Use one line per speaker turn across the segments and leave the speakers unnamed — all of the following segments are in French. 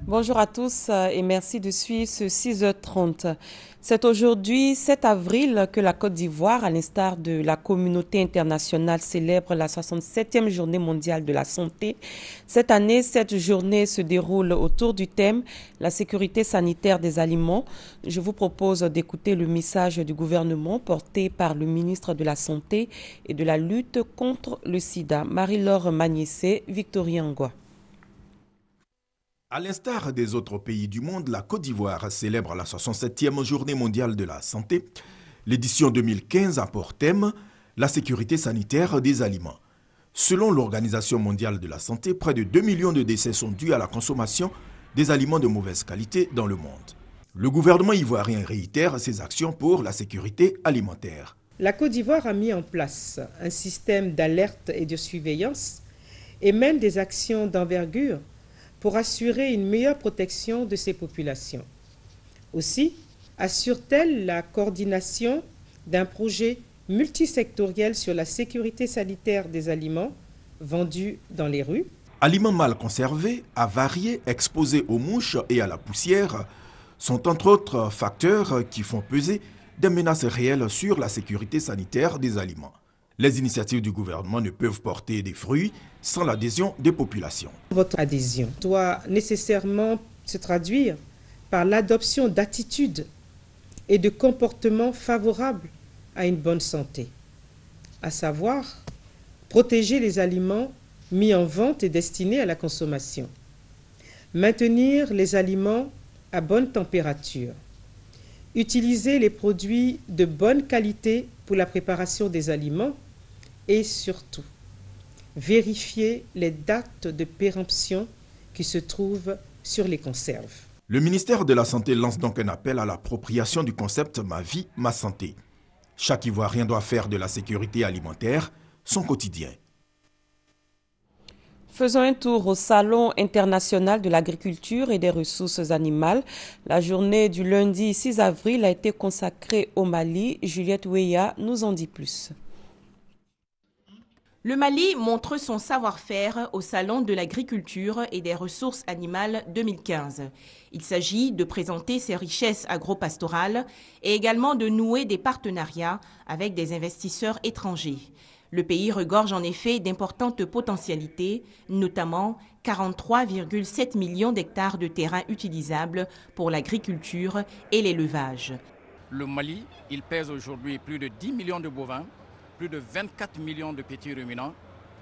Bonjour à tous et merci de suivre ce 6h30. C'est aujourd'hui, 7 avril, que la Côte d'Ivoire, à l'instar de la communauté internationale, célèbre la 67e journée mondiale de la santé. Cette année, cette journée se déroule autour du thème « La sécurité sanitaire des aliments ». Je vous propose d'écouter le message du gouvernement porté par le ministre de la Santé et de la lutte contre le sida, Marie-Laure Magnessé, Victoria Ngwa.
À l'instar des autres pays du monde, la Côte d'Ivoire célèbre la 67e journée mondiale de la santé. L'édition 2015 a pour thème la sécurité sanitaire des aliments. Selon l'Organisation mondiale de la santé, près de 2 millions de décès sont dus à la consommation des aliments de mauvaise qualité dans le monde. Le gouvernement ivoirien réitère ses actions pour la sécurité alimentaire.
La Côte d'Ivoire a mis en place un système d'alerte et de surveillance et mène des actions d'envergure pour assurer une meilleure protection de ces populations. Aussi, assure-t-elle la coordination d'un projet multisectoriel sur la sécurité sanitaire des aliments vendus dans les rues.
Aliments mal conservés, avariés, exposés aux mouches et à la poussière sont entre autres facteurs qui font peser des menaces réelles sur la sécurité sanitaire des aliments. Les initiatives du gouvernement ne peuvent porter des fruits sans l'adhésion des populations.
Votre adhésion doit nécessairement se traduire par l'adoption d'attitudes et de comportements favorables à une bonne santé, à savoir protéger les aliments mis en vente et destinés à la consommation, maintenir les aliments à bonne température, utiliser les produits de bonne qualité pour la préparation des aliments et surtout, vérifier les dates de péremption qui se trouvent sur les conserves.
Le ministère de la Santé lance donc un appel à l'appropriation du concept « Ma vie, ma santé ». Chaque Ivoirien doit faire de la sécurité alimentaire son quotidien.
Faisons un tour au Salon international de l'agriculture et des ressources animales. La journée du lundi 6 avril a été consacrée au Mali. Juliette Weya nous en dit plus.
Le Mali montre son savoir-faire au Salon de l'agriculture et des ressources animales 2015. Il s'agit de présenter ses richesses agro-pastorales et également de nouer des partenariats avec des investisseurs étrangers. Le pays regorge en effet d'importantes potentialités, notamment 43,7 millions d'hectares de terrains utilisables pour l'agriculture et l'élevage.
Le Mali, il pèse aujourd'hui plus de 10 millions de bovins, plus de 24 millions de petits ruminants,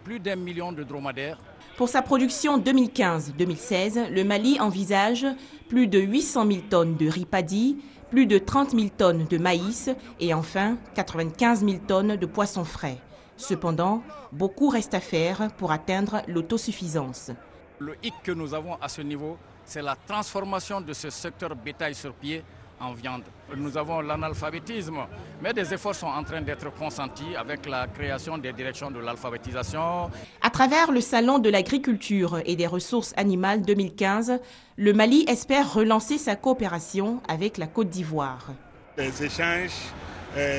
plus d'1 million de dromadaires.
Pour sa production 2015-2016, le Mali envisage plus de 800 000 tonnes de riz paddy, plus de 30 000 tonnes de maïs et enfin 95 000 tonnes de poissons frais. Cependant, beaucoup reste à faire pour atteindre l'autosuffisance.
Le hic que nous avons à ce niveau, c'est la transformation de ce secteur bétail sur pied en viande. Nous avons l'analphabétisme, mais des efforts sont en train d'être consentis avec la création des directions de l'alphabétisation.
À travers le Salon de l'agriculture et des ressources animales 2015, le Mali espère relancer sa coopération avec la Côte d'Ivoire.
Les échanges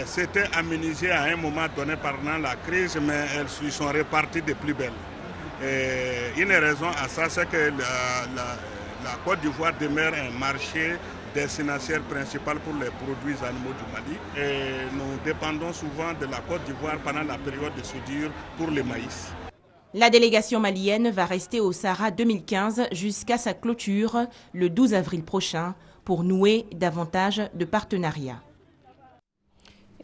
s'étaient aménagés à un moment donné pendant la crise, mais elles sont reparties de plus belle. Une raison à ça, c'est que la Côte d'Ivoire demeure un marché destinataire principal pour les produits animaux du Mali. Et nous dépendons souvent de la Côte d'Ivoire pendant la période de soudure pour le maïs.
La délégation malienne va rester au Sahara 2015 jusqu'à sa clôture le 12 avril prochain pour nouer davantage de partenariats.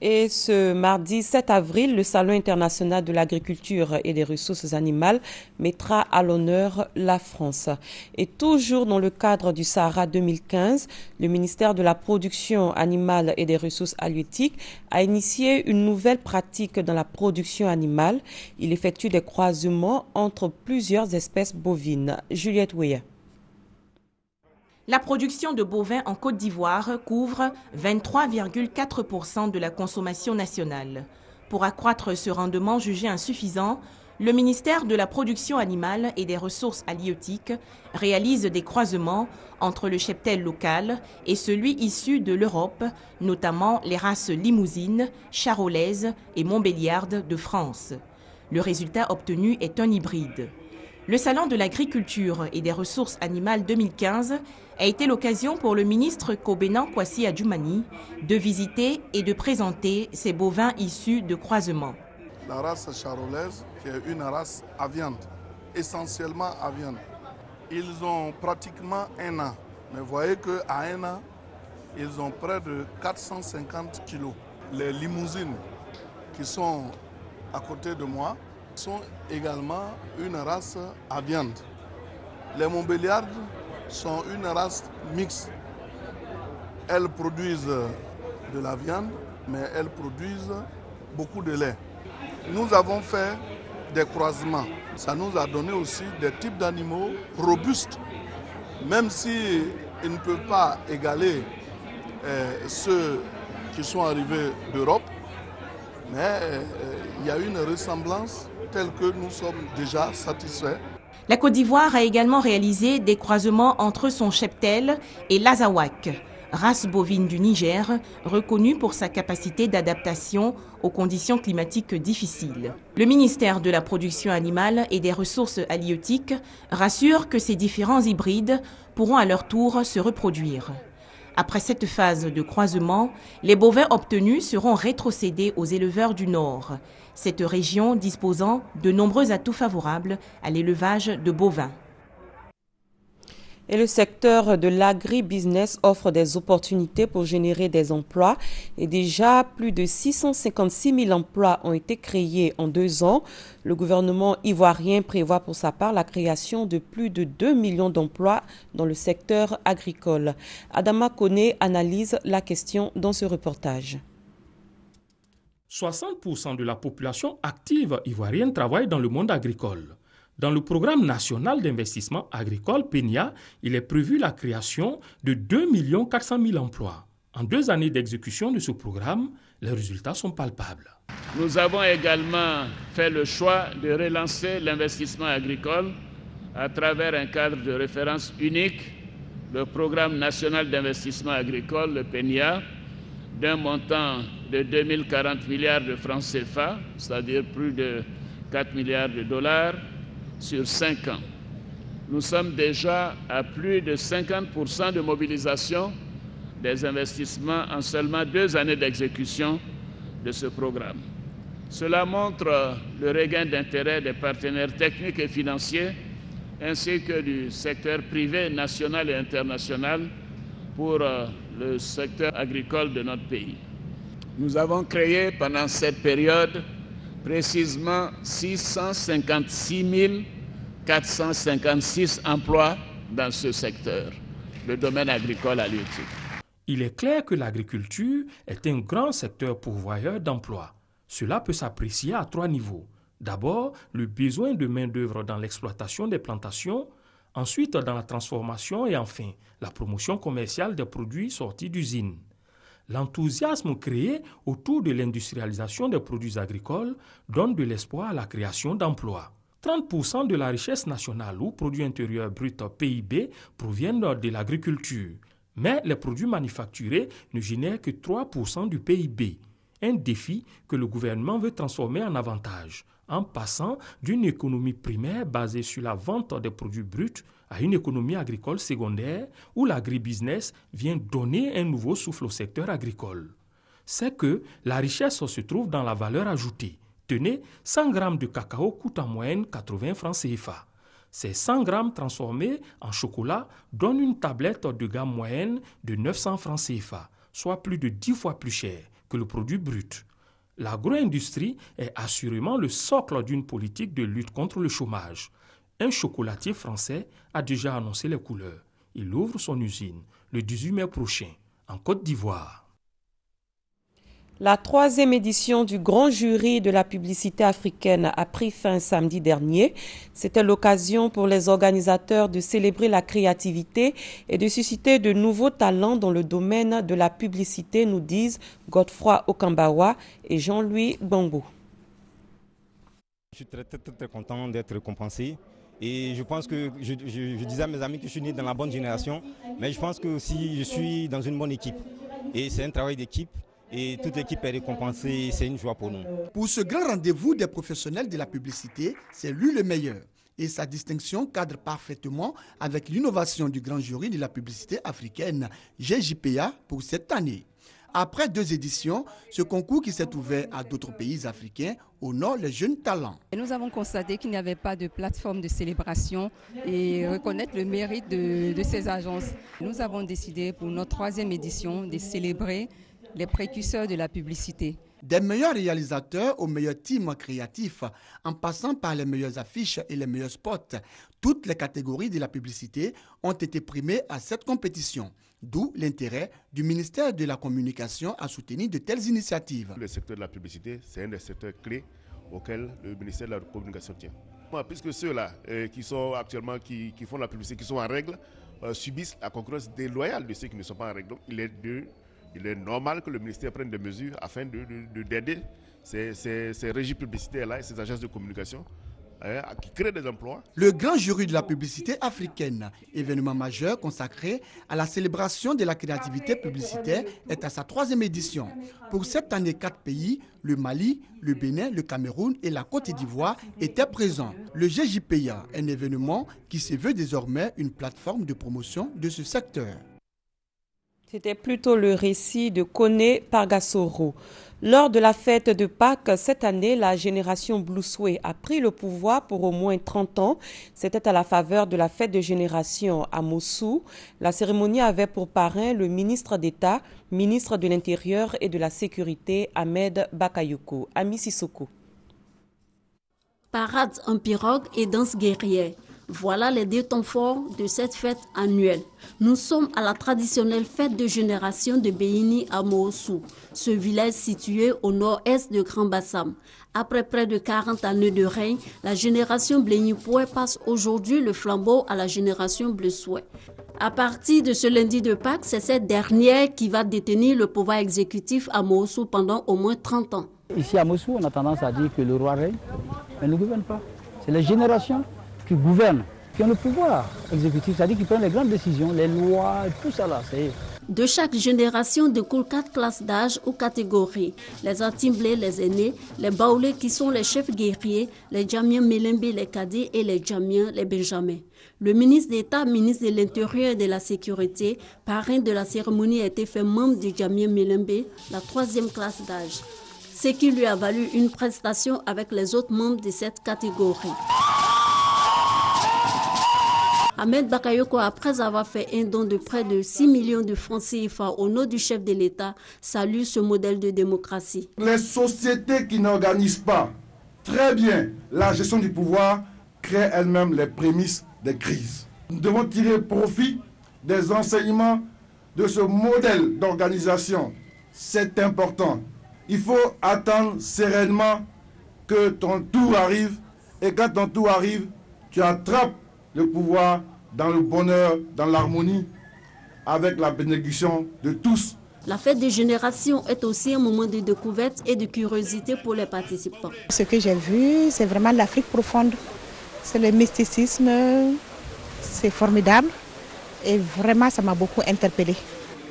Et ce mardi 7 avril, le Salon international de l'agriculture et des ressources animales mettra à l'honneur la France. Et toujours dans le cadre du Sahara 2015, le ministère de la Production animale et des ressources halieutiques a initié une nouvelle pratique dans la production animale. Il effectue des croisements entre plusieurs espèces bovines. Juliette Weyer.
La production de bovins en Côte d'Ivoire couvre 23,4% de la consommation nationale. Pour accroître ce rendement jugé insuffisant, le ministère de la Production animale et des ressources halieutiques réalise des croisements entre le cheptel local et celui issu de l'Europe, notamment les races limousines, charolaises et montbéliardes de France. Le résultat obtenu est un hybride. Le Salon de l'agriculture et des ressources animales 2015 a été l'occasion pour le ministre Kobena Kwasi Adjumani de visiter et de présenter ces bovins issus de croisements.
La race charolaise, qui est une race à viande, essentiellement à viande. Ils ont pratiquement 1 an, mais vous voyez qu'à 1 an, ils ont près de 450 kilos. Les limousines qui sont à côté de moi sont également une race à viande. Les Montbéliardes sont une race mixte. Elles produisent de la viande, mais elles produisent beaucoup de lait. Nous avons fait des croisements. Ça nous a donné aussi des types d'animaux robustes, même s'ils ne peuvent pas égaler ceux qui sont arrivés d'Europe, mais il y a une ressemblance telle que nous sommes déjà satisfaits.
La Côte d'Ivoire a également réalisé des croisements entre son cheptel et l'Azawak, race bovine du Niger, reconnue pour sa capacité d'adaptation aux conditions climatiques difficiles. Le ministère de la Production animale et des ressources halieutiques rassure que ces différents hybrides pourront à leur tour se reproduire. Après cette phase de croisement, les bovins obtenus seront rétrocédés aux éleveurs du Nord, cette région disposant de nombreux atouts favorables à l'élevage de bovins.
Et le secteur de l'agribusiness offre des opportunités pour générer des emplois. Et déjà, plus de 656 000 emplois ont été créés en 2 ans. Le gouvernement ivoirien prévoit pour sa part la création de plus de 2 millions d'emplois dans le secteur agricole. Adama Kone analyse la question dans ce reportage.
60% de la population active ivoirienne travaille dans le monde agricole. Dans le programme national d'investissement agricole PENIA, il est prévu la création de 2 400 000 emplois. En 2 années d'exécution de ce programme, les résultats sont palpables.
Nous avons également fait le choix de relancer l'investissement agricole à travers un cadre de référence unique, le programme national d'investissement agricole, le PENIA, d'un montant de 2040 milliards de francs CFA, c'est-à-dire plus de 4 milliards de dollars, sur 5 ans. Nous sommes déjà à plus de 50% de mobilisation des investissements en seulement 2 années d'exécution de ce programme. Cela montre le regain d'intérêt des partenaires techniques et financiers ainsi que du secteur privé national et international pour le secteur agricole de notre pays. Nous avons créé pendant cette période précisément 656 456 emplois dans ce secteur, le domaine agricole halieutique.
Il est clair que l'agriculture est un grand secteur pourvoyeur d'emplois. Cela peut s'apprécier à 3 niveaux. D'abord, le besoin de main-d'œuvre dans l'exploitation des plantations, ensuite dans la transformation et enfin la promotion commerciale des produits sortis d'usines. L'enthousiasme créé autour de l'industrialisation des produits agricoles donne de l'espoir à la création d'emplois. 30% de la richesse nationale ou produit intérieur brut PIB proviennent de l'agriculture. Mais les produits manufacturés ne génèrent que 3% du PIB. Un défi que le gouvernement veut transformer en avantage, en passant d'une économie primaire basée sur la vente des produits bruts à une économie agricole secondaire où l'agribusiness vient donner un nouveau souffle au secteur agricole. C'est que la richesse se trouve dans la valeur ajoutée. Tenez, 100 grammes de cacao coûtent en moyenne 80 francs CFA. Ces 100 grammes transformés en chocolat donnent une tablette de gamme moyenne de 900 francs CFA, soit plus de 10 fois plus cher que le produit brut. L'agro-industrie est assurément le socle d'une politique de lutte contre le chômage. Un chocolatier français a déjà annoncé les couleurs. Il ouvre son usine le 18 mai prochain, en Côte d'Ivoire.
La 3e édition du Grand Jury de la publicité africaine a pris fin samedi dernier. C'était l'occasion pour les organisateurs de célébrer la créativité et de susciter de nouveaux talents dans le domaine de la publicité, nous disent Godefroy Okambawa et Jean-Louis Gbangbo.
Je suis très content d'être récompensé. Et je pense que, je disais à mes amis que je suis né dans la bonne génération, mais je pense que aussi je suis dans une bonne équipe. Et c'est un travail d'équipe. Et toute l'équipe est récompensée, c'est une joie pour nous.
Pour ce grand rendez-vous des professionnels de la publicité, c'est lui le meilleur. et sa distinction cadre parfaitement avec l'innovation du grand jury de la publicité africaine, GJPA, pour cette année. Après 2 éditions, ce concours qui s'est ouvert à d'autres pays africains honore les jeunes talents.
Nous avons constaté qu'il n'y avait pas de plateforme de célébration et reconnaître le mérite de ces agences. Nous avons décidé pour notre 3e édition de célébrer les précurseurs de la publicité.
Des meilleurs réalisateurs aux meilleurs teams créatifs, en passant par les meilleures affiches et les meilleurs spots, toutes les catégories de la publicité ont été primées à cette compétition. D'où l'intérêt du ministère de la Communication à soutenir de telles initiatives.
Le secteur de la publicité, c'est un des secteurs clés auxquels le ministère de la Communication tient. Puisque ceux-là qui sont actuellement, qui font la publicité, qui sont en règle, subissent la concurrence déloyale de ceux qui ne sont pas en règle. Donc, il est normal que le ministère prenne des mesures afin d'aider ces régies publicitaires-là et ces agences de communication qui créent des emplois.
Le grand jury de la publicité africaine, événement majeur consacré à la célébration de la créativité publicitaire, est à sa 3e édition. Pour cette année, 4 pays, le Mali, le Bénin, le Cameroun et la Côte d'Ivoire étaient présents. Le GJPA, un événement qui se veut désormais une plateforme de promotion de ce secteur.
C'était plutôt le récit de Koné Pargasoro. Lors de la fête de Pâques, cette année, la génération Bloussoué a pris le pouvoir pour au moins 30 ans. C'était à la faveur de la fête de génération à Mossou. La cérémonie avait pour parrain le ministre d'État, ministre de l'Intérieur et de la Sécurité, Ahmed Bakayoko. Ami Sissoko.
Parade en pirogue et danse guerrière. Voilà les 2 temps forts de cette fête annuelle. Nous sommes à la traditionnelle fête de génération de Béini à Moossou, ce village situé au nord-est de Grand Bassam. Après près de 40 années de règne, la génération Blénipoué passe aujourd'hui le flambeau à la génération Blessoué. À partir de ce lundi de Pâques, c'est cette dernière qui va détenir le pouvoir exécutif à Moossou pendant au moins 30 ans.
Ici à Moossou, on a tendance à dire que le roi règne, mais ne gouverne pas. C'est les générations qui gouvernent, qui ont le pouvoir exécutif, c'est-à-dire qui prennent les grandes décisions, les lois, tout ça là.
De chaque génération découlent 4 classes d'âge ou catégories. Les Antimblés, les aînés, les Baoulés qui sont les chefs guerriers, les Djamiens Mélembe, les cadets et les Djamiens, les Benjamins. Le ministre d'État, ministre de l'Intérieur et de la Sécurité, parrain de la cérémonie, a été fait membre du Djamien Mélembe, la 3e classe d'âge. Ce qui lui a valu une prestation avec les autres membres de cette catégorie. Ahmed Bakayoko, après avoir fait un don de près de 6 millions de francs CFA au nom du chef de l'État, salue ce modèle de démocratie.
Les sociétés qui n'organisent pas très bien la gestion du pouvoir créent elles-mêmes les prémices des crises. Nous devons tirer profit des enseignements de ce modèle d'organisation. C'est important. Il faut attendre sereinement que ton tour arrive et quand ton tour arrive, tu attrapes le pouvoir dans le bonheur, dans l'harmonie, avec la bénédiction de tous.
La fête des générations est aussi un moment de découverte et de curiosité pour les participants.
Ce que j'ai vu, c'est vraiment l'Afrique profonde. C'est le mysticisme, c'est formidable et vraiment ça m'a beaucoup interpellée.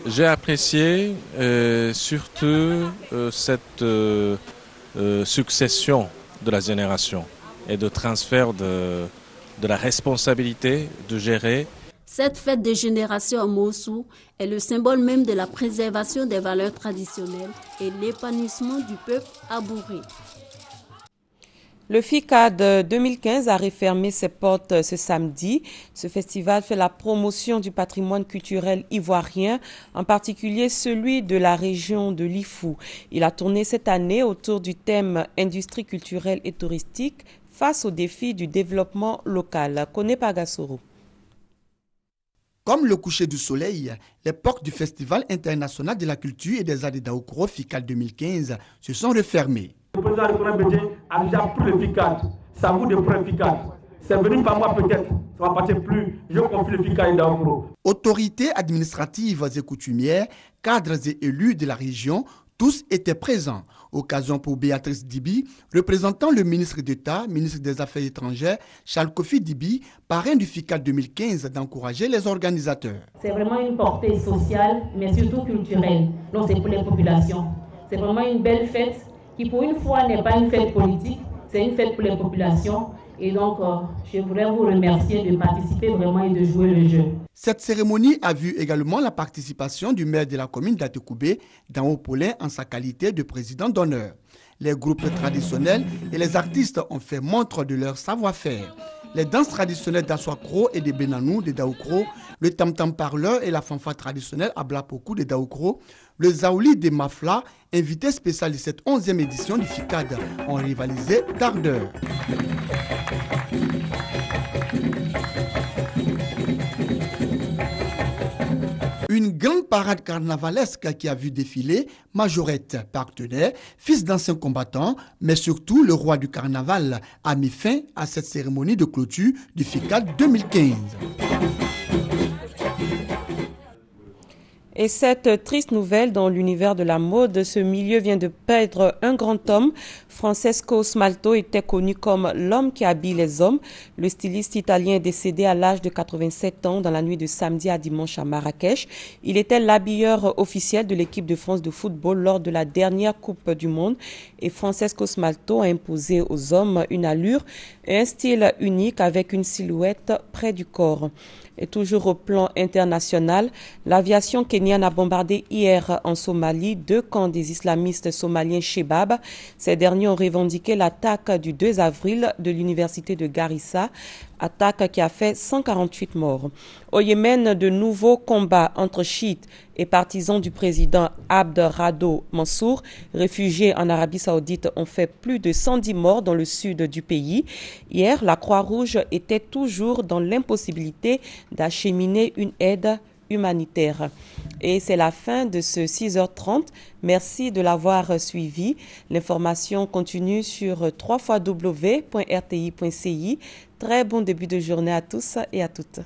J'ai apprécié surtout cette succession de la génération et de transfert de la responsabilité de gérer.
Cette fête des générations à Moossou est le symbole même de la préservation des valeurs traditionnelles et l'épanouissement du peuple abouré.
Le FICAD 2015 a refermé ses portes ce samedi. Ce festival fait la promotion du patrimoine culturel ivoirien, en particulier celui de la région de l'Ifou. Il a tourné cette année autour du thème industrie culturelle et touristique face aux défis du développement local. Koné Pargasoro.
Comme le coucher du soleil, les portes du Festival international de la culture et des arts de Daoukro FICAD 2015 se sont refermées.
Le président de Bédé a déjà tout le FICAD. Ça vaut des points FICAD. C'est venu par moi peut-être. Ça va partir plus. Je confie le FICAD d'Aoukro.
Autorités administratives et coutumières, cadres et élus de la région, tous étaient présents. Occasion pour Béatrice Dibi, représentant le ministre d'État, ministre des Affaires étrangères, Charles Kofi Dibi, parrain du FICAD 2015, d'encourager les organisateurs.
C'est vraiment une portée sociale, mais surtout culturelle. Donc c'est pour les populations. C'est vraiment une belle fête qui, pour une fois, n'est pas une fête politique. C'est une fête pour les populations. Et donc, je voudrais vous remercier de participer vraiment et de jouer le jeu.
Cette cérémonie a vu également la participation du maire de la commune d'Atekoubé, Dan Opolin, en sa qualité de président d'honneur. Les groupes traditionnels et les artistes ont fait montre de leur savoir-faire. Les danses traditionnelles d'Aswakro et de Benanou de Daoukro, le tam-tam parleur et la fanfare traditionnelle Ablapoku de Daoukro, le Zaouli de Mafla, invités spécial de cette 11e édition du FICAD, ont rivalisé d'ardeur. Une grande parade carnavalesque qui a vu défiler Majorette, partenaire, fils d'anciens combattants, mais surtout le roi du carnaval, a mis fin à cette cérémonie de clôture du FICAD 2015.
Et cette triste nouvelle dans l'univers de la mode, ce milieu vient de perdre un grand homme. Francesco Smalto était connu comme l'homme qui habille les hommes. Le styliste italien est décédé à l'âge de 87 ans dans la nuit de samedi à dimanche à Marrakech. Il était l'habilleur officiel de l'équipe de France de football lors de la dernière Coupe du Monde. Et Francesco Smalto a imposé aux hommes une allure et un style unique avec une silhouette près du corps. Et toujours au plan international, l'aviation kenyane a bombardé hier en Somalie 2 camps des islamistes somaliens Shebab. Ces derniers ont revendiqué l'attaque du 2 avril de l'université de Garissa, attaque qui a fait 148 morts. Au Yémen, de nouveaux combats entre chiites et partisans du président Abd Rado Mansour, réfugiés en Arabie Saoudite, ont fait plus de 110 morts dans le sud du pays. Hier, la Croix-Rouge était toujours dans l'impossibilité d'acheminer une aide humanitaire. Et c'est la fin de ce 6h30. Merci de l'avoir suivi. L'information continue sur www.rti.ci. Très bon début de journée à tous et à toutes.